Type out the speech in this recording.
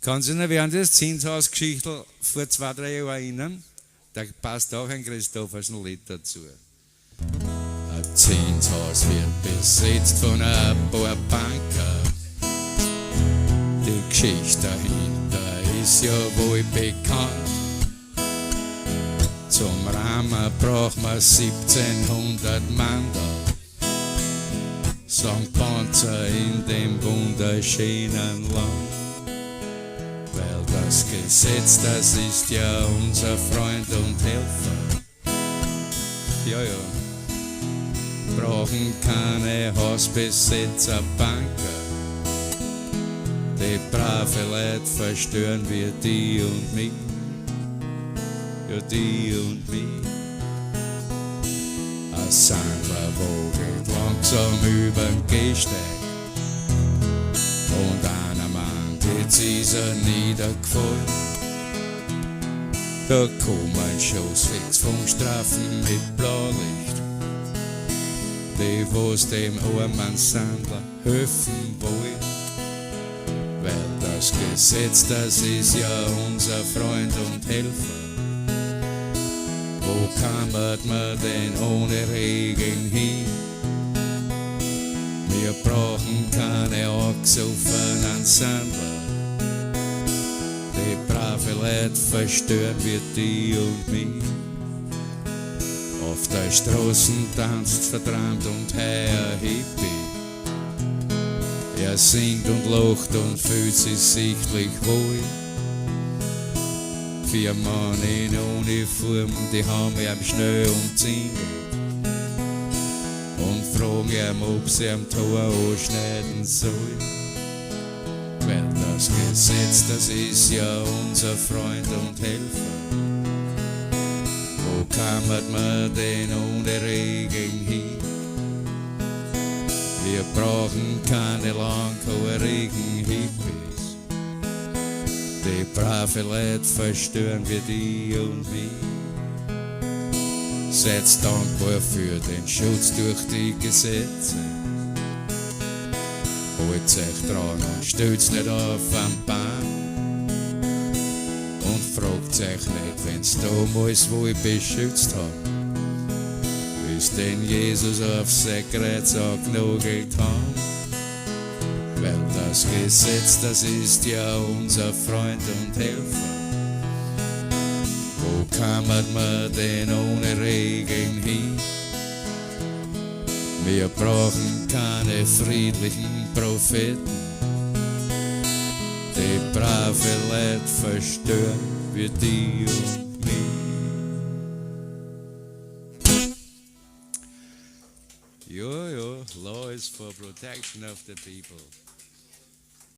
Kannst du dich noch während des Zinshausgeschichtel vor 2-3 Jahren erinnern? Da passt auch ein Christophersen Lied dazu. Ein Zinshaus wird besetzt von ein paar Banker. Die Geschichte dahinter ist ja wohl bekannt. Zum Rahmen braucht man 1700 Mann da. Sagen Panzer in dem wunderschönen Land. Weil das Gesetz, das ist ja unser Freund und Helfer. Ja, brauchen keine Hausbesetzer, Banker. Die brave Leute verstören wir die und mich. Ja, die und mich. Ein Sandler wogelt langsam übern Gehsteig. Und einer Mann, jetzt ist er niedergefallen. Da kommen Schuss fix vom Strafen mit Blaulicht. Die, wo's dem armen Sandler helfen wollen. Weil das Gesetz, das ist ja unser Freund und Helfer. Wo kammert man denn ohne Regen hin? Wir brauchen keine angesoffenen Sandler. Die brave Leute verstören wir die und mich. Auf der Straßen tanzt verträumt und heuer Hippie. Er singt und lacht und fühlt sich sichtlich wohl. 4 Mann in Uniform, die haben ihm schnell umzingelt und fragen ihm, ob sie am Tor anschneiden soll. Weil das Gesetz, das ist ja unser Freund und Helfer. Wo kammert man denn ohne Regen hin? Wir brauchen keine langhaarigen Hippies. Die brave Leute verstören wir die und mich. Seid dankbar für den Schutz durch die Gesetze. Holt euch dran und stellt's nicht auf am Bahn. Und fragt euch nicht, wenn's damals wohl beschützt hat, wie's den Jesus auf sein Kreuz angenagelt haben. Weil das Gesetz, das ist ja unser Freund und Helfer. Wo kammert man denn ohne Regen hin? Wir brauchen keine friedlichen Propheten. Die brave Leute verstören wir die und mich. Ja, law is for protection of the people.